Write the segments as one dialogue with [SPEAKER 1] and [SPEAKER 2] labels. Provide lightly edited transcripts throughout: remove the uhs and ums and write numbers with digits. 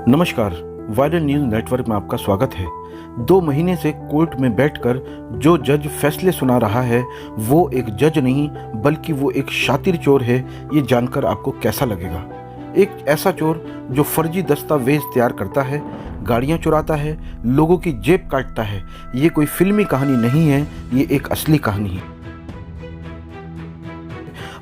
[SPEAKER 1] नमस्कार, viral news network में आपका स्वागत है। 2 महीने से कोर्ट में बैठकर जो जज फैसले सुना रहा है वो एक जज नहीं बल्कि वो एक शातिर चोर है। ये जानकर आपको कैसा लगेगा? एक ऐसा चोर जो फर्जी दस्तावेज तैयार करता है, गाड़ियाँ चुराता है, लोगों की जेब काटता है। ये कोई फिल्मी कहानी नहीं है, ये एक असली कहानी है।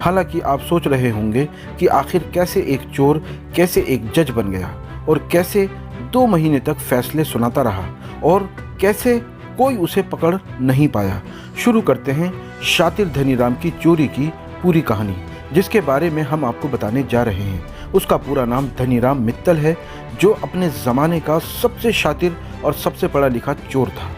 [SPEAKER 1] हालांकि आप सोच रहे होंगे कि आखिर कैसे एक चोर कैसे एक जज बन गया और कैसे 2 महीने तक फैसले सुनाता रहा और कैसे कोई उसे पकड़ नहीं पाया। शुरू करते हैं शातिर धनीराम की चोरी की पूरी कहानी, जिसके बारे में हम आपको बताने जा रहे हैं। उसका पूरा नाम धनीराम मित्तल है, जो अपने ज़माने का सबसे शातिर और सबसे पढ़ा लिखा चोर था।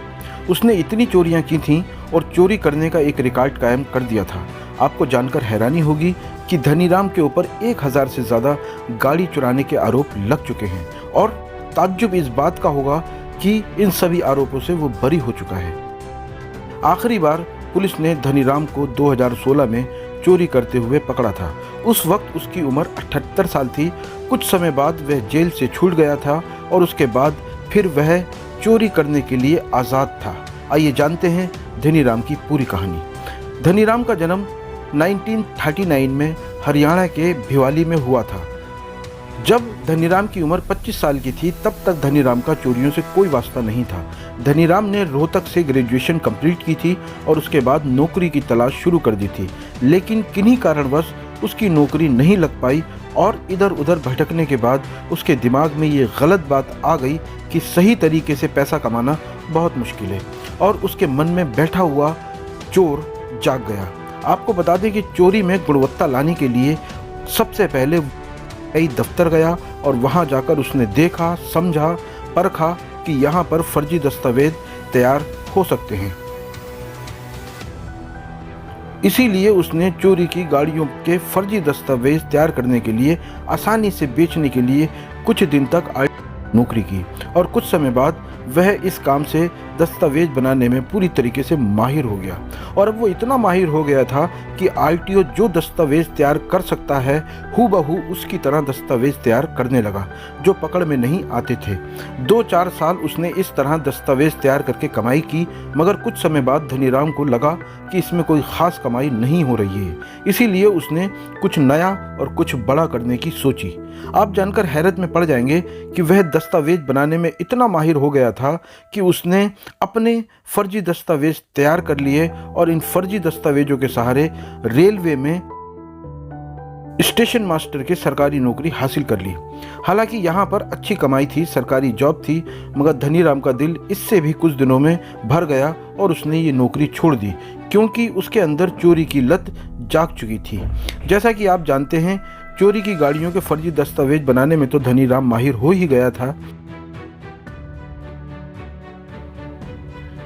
[SPEAKER 1] उसने इतनी चोरियां की थीं और चोरी करने का एक रिकॉर्ड कायम कर दिया था। आपको जानकर हैरानी होगी कि धनीराम के ऊपर 1000 से ज़्यादा गाड़ी चुराने के आरोप लग चुके हैं और ताज्जुब इस बात का होगा कि इन सभी आरोपों से वो बरी हो चुका है। आखिरी बार पुलिस ने धनीराम को 2016 में चोरी करते हुए पकड़ा था। उस वक्त उसकी उम्र 78 साल थी। कुछ समय बाद वह जेल से छूट गया था और उसके बाद फिर वह चोरी करने के लिए आज़ाद था। आइए जानते हैं धनीराम की पूरी कहानी। धनीराम का जन्म 1939 में हरियाणा के भिवाली में हुआ था। जब धनीराम की उम्र 25 साल की थी तब तक धनीराम का चोरियों से कोई वास्ता नहीं था। धनीराम ने रोहतक से ग्रेजुएशन कंप्लीट की थी और उसके बाद नौकरी की तलाश शुरू कर दी थी, लेकिन किन्हीं कारणवश उसकी नौकरी नहीं लग पाई और इधर उधर भटकने के बाद उसके दिमाग में ये गलत बात आ गई कि सही तरीके से पैसा कमाना बहुत मुश्किल है और उसके मन में बैठा हुआ चोर जाग गया। आपको बता दें कि चोरी में गुणवत्ता लाने के लिए सबसे पहले कई दफ्तर गया और वहां जाकर उसने देखा, समझा, परखा कि यहाँ पर फर्जी दस्तावेज तैयार हो सकते हैं। इसीलिए उसने चोरी की गाड़ियों के फर्जी दस्तावेज तैयार करने के लिए, आसानी से बेचने के लिए कुछ दिन तक नौकरी की और कुछ समय बाद वह इस काम से दस्तावेज बनाने में पूरी तरीके से माहिर हो गया। और अब वो इतना माहिर हो गया था कि आरटीओ जो दस्तावेज तैयार कर सकता है हूबहू उसकी तरह दस्तावेज तैयार करने लगा, जो पकड़ में नहीं आते थे। 2-4 साल उसने इस तरह दस्तावेज तैयार करके कमाई की, मगर कुछ समय बाद धनीराम को लगा कि इसमें कोई ख़ास कमाई नहीं हो रही है। इसीलिए उसने कुछ नया और कुछ बड़ा करने की सोची। आप जानकर हैरत में पड़ जाएंगे कि वह दस्तावेज बनाने में इतना माहिर हो गया था कि उसने अपने फर्जी दस्तावेज तैयार कर लिए और इन फर्जी दस्तावेजों के सहारे रेलवे में स्टेशन मास्टर की सरकारी नौकरी हासिल कर ली। हालांकि यहाँ पर अच्छी कमाई थी, सरकारी जॉब थी, मगर धनीराम का दिल इससे भी कुछ दिनों में भर गया और उसने ये नौकरी छोड़ दी क्योंकि उसके अंदर चोरी की लत जाग चुकी थी। जैसा कि आप जानते हैं, चोरी की गाड़ियों के फर्जी दस्तावेज बनाने में तो धनीराम माहिर हो ही गया था।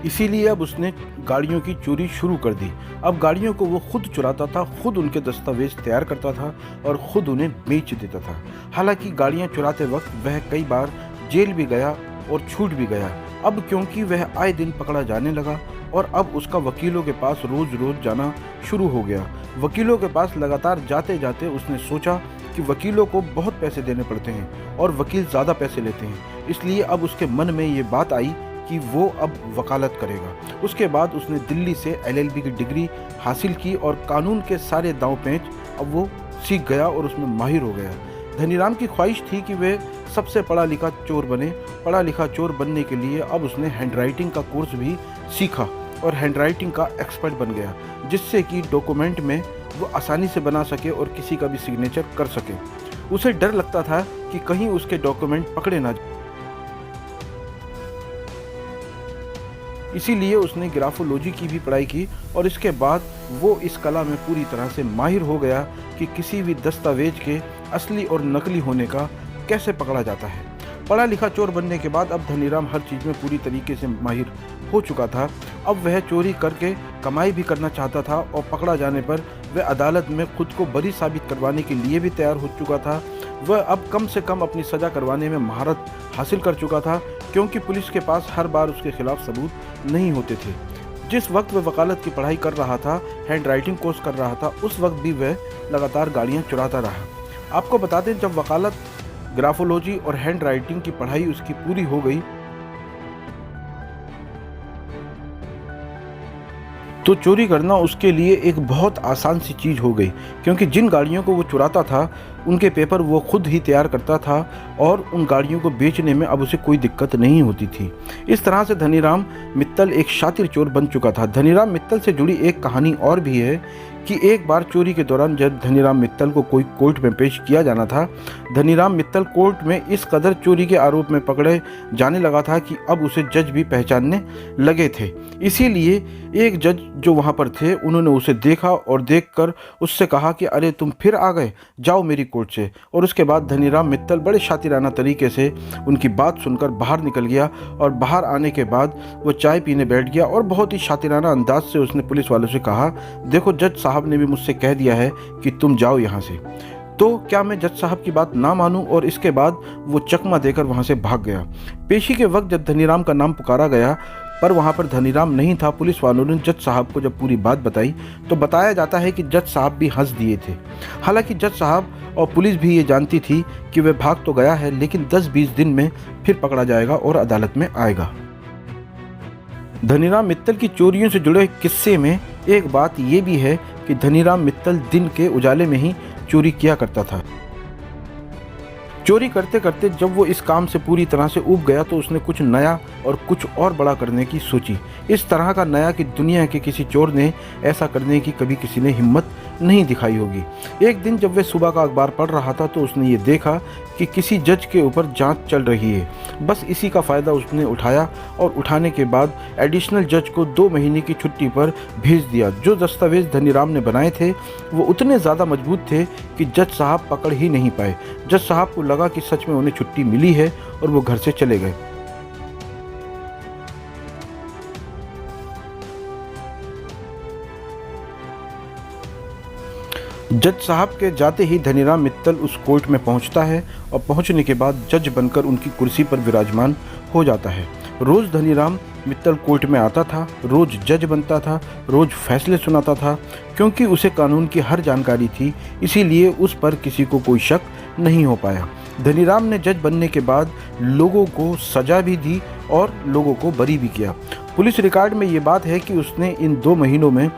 [SPEAKER 1] इसीलिए अब उसने गाड़ियों की चोरी शुरू कर दी। अब गाड़ियों को वो खुद चुराता था, खुद उनके दस्तावेज तैयार करता था और खुद उन्हें बेच देता था। हालांकि गाड़ियां चुराते वक्त वह कई बार जेल भी गया और छूट भी गया। अब क्योंकि वह आए दिन पकड़ा जाने लगा और अब उसका वकीलों के पास रोज रोज जाना शुरू हो गया। वकीलों के पास लगातार जाते जाते उसने सोचा कि वकीलों को बहुत पैसे देने पड़ते हैं और वकील ज़्यादा पैसे लेते हैं। इसलिए अब उसके मन में ये बात आई कि वो अब वकालत करेगा। उसके बाद उसने दिल्ली से LLB की डिग्री हासिल की और कानून के सारे दांव पेंच अब वो सीख गया और उसमें माहिर हो गया। धनीराम की ख्वाहिश थी कि वह सबसे पढ़ा लिखा चोर बने। पढ़ा लिखा चोर बनने के लिए अब उसने हैंडराइटिंग का कोर्स भी सीखा और हैंडराइटिंग का एक्सपर्ट बन गया, जिससे कि डॉक्यूमेंट में वो आसानी से बना सके और किसी का भी सिग्नेचर कर सके। उसे डर लगता था कि कहीं उसके डॉक्यूमेंट पकड़े ना जाए, इसीलिए उसने ग्राफोलॉजी की भी पढ़ाई की और इसके बाद वो इस कला में पूरी तरह से माहिर हो गया कि किसी भी दस्तावेज के असली और नकली होने का कैसे पकड़ा जाता है। पढ़ा लिखा चोर बनने के बाद अब धनीराम हर चीज़ में पूरी तरीके से माहिर हो चुका था। अब वह चोरी करके कमाई भी करना चाहता था और पकड़ा जाने पर वह अदालत में खुद को बरी साबित करवाने के लिए भी तैयार हो चुका था। वह अब कम से कम अपनी सज़ा करवाने में महारत हासिल कर चुका था क्योंकि पुलिस के पास हर बार उसके खिलाफ सबूत नहीं होते थे। जिस वक्त वह वकालत की पढ़ाई कर रहा था, हैंड राइटिंग कोर्स कर रहा था, उस वक्त भी वह लगातार गाड़ियाँ चुराता रहा। आपको बता दें, जब वकालत ग्राफोलॉजी और हैंड राइटिंग की पढ़ाई उसकी पूरी हो गई तो चोरी करना उसके लिए एक बहुत आसान सी चीज़ हो गई, क्योंकि जिन गाड़ियों को वो चुराता था उनके पेपर वो खुद ही तैयार करता था और उन गाड़ियों को बेचने में अब उसे कोई दिक्कत नहीं होती थी। इस तरह से धनीराम मित्तल एक शातिर चोर बन चुका था। धनीराम मित्तल से जुड़ी एक कहानी और भी है कि एक बार चोरी के दौरान जब धनीराम मित्तल को कोई कोर्ट में पेश किया जाना था, धनीराम मित्तल कोर्ट में इस कदर चोरी के आरोप में पकड़े जाने लगा था कि अब उसे जज भी पहचानने लगे थे। इसीलिए एक जज जो वहाँ पर थे उन्होंने उसे देखा और देखकर उससे कहा कि अरे तुम फिर आ गए, जाओ मेरी कोर्ट से। और उसके बाद धनीराम मित्तल बड़े शातिराना तरीके से उनकी बात सुनकर बाहर निकल गया और बाहर आने के बाद वो चाय पीने बैठ गया और बहुत ही शातिराना अंदाज से उसने पुलिस वालों से कहा, देखो जज साहब ने भी मुझसे कह दिया है कि तुम जाओ यहाँ से, तो क्या मैं जज साहब की बात ना मानूं। और इसके बाद वो चकमा देकर वहाँ से भाग गया। पेशी के वक्त जब धनीराम का नाम पुकारा गया पर वहाँ पर धनीराम नहीं था, पुलिस वालों ने जज साहब को जब पूरी बात बताई तो बताया जाता है कि जज साहब भी हंस दिए थे। हालांकि जज साहब और पुलिस भी ये जानती थी कि वह भाग तो गया है लेकिन 10-20 दिन में फिर पकड़ा जाएगा और अदालत में आएगा। धनीराम मित्तल की चोरियों से जुड़े किस्से में एक बात ये भी है कि धनीराम मित्तल दिन के उजाले में ही चोरी किया करता था। चोरी करते करते जब वो इस काम से पूरी तरह से ऊब गया तो उसने कुछ नया और कुछ और बड़ा करने की सोची। इस तरह का नया कि दुनिया के किसी चोर ने ऐसा करने की कभी किसी ने हिम्मत नहीं दिखाई होगी। एक दिन जब वह सुबह का अखबार पढ़ रहा था तो उसने ये देखा कि किसी जज के ऊपर जांच चल रही है। बस इसी का फ़ायदा उसने उठाया और उठाने के बाद एडिशनल जज को 2 महीने की छुट्टी पर भेज दिया। जो दस्तावेज धनीराम ने बनाए थे वो उतने ज़्यादा मजबूत थे कि जज साहब पकड़ ही नहीं पाए। जज साहब को लगा कि सच में उन्हें छुट्टी मिली है और वो घर से चले गए। जज साहब के जाते ही धनीराम मित्तल उस कोर्ट में पहुंचता है और पहुंचने के बाद जज बनकर उनकी कुर्सी पर विराजमान हो जाता है। रोज़ धनीराम मित्तल कोर्ट में आता था, रोज़ जज बनता था, रोज़ फैसले सुनाता था। क्योंकि उसे कानून की हर जानकारी थी इसीलिए उस पर किसी को कोई शक नहीं हो पाया। धनीराम ने जज बनने के बाद लोगों को सज़ा भी दी और लोगों को बरी भी किया। पुलिस रिकॉर्ड में ये बात है कि उसने इन 2 महीनों में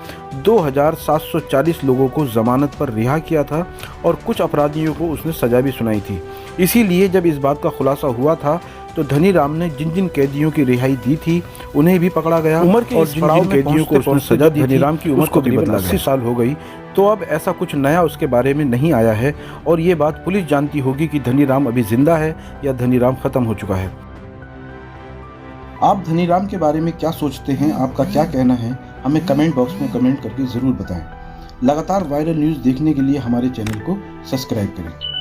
[SPEAKER 1] 2740 लोगों को ज़मानत पर रिहा किया था और कुछ अपराधियों को उसने सज़ा भी सुनाई थी। इसीलिए जब इस बात का खुलासा हुआ था तो धनीराम ने जिन जिन कैदियों की रिहाई दी थी उन्हें भी पकड़ा गया। उम्र के जिन जिन कैदियों को उसने सजा दी, धनीराम की उम्र को तकरीबन 80 साल हो गई। तो अब ऐसा कुछ नया उसके बारे में नहीं आया है और ये बात पुलिस जानती होगी कि धनीराम अभी जिंदा है या धनीराम ख़त्म हो चुका है। आप धनीराम के बारे में क्या सोचते हैं, आपका क्या कहना है, हमें कमेंट बॉक्स में कमेंट करके ज़रूर बताएं। लगातार वायरल न्यूज़ देखने के लिए हमारे चैनल को सब्सक्राइब करें।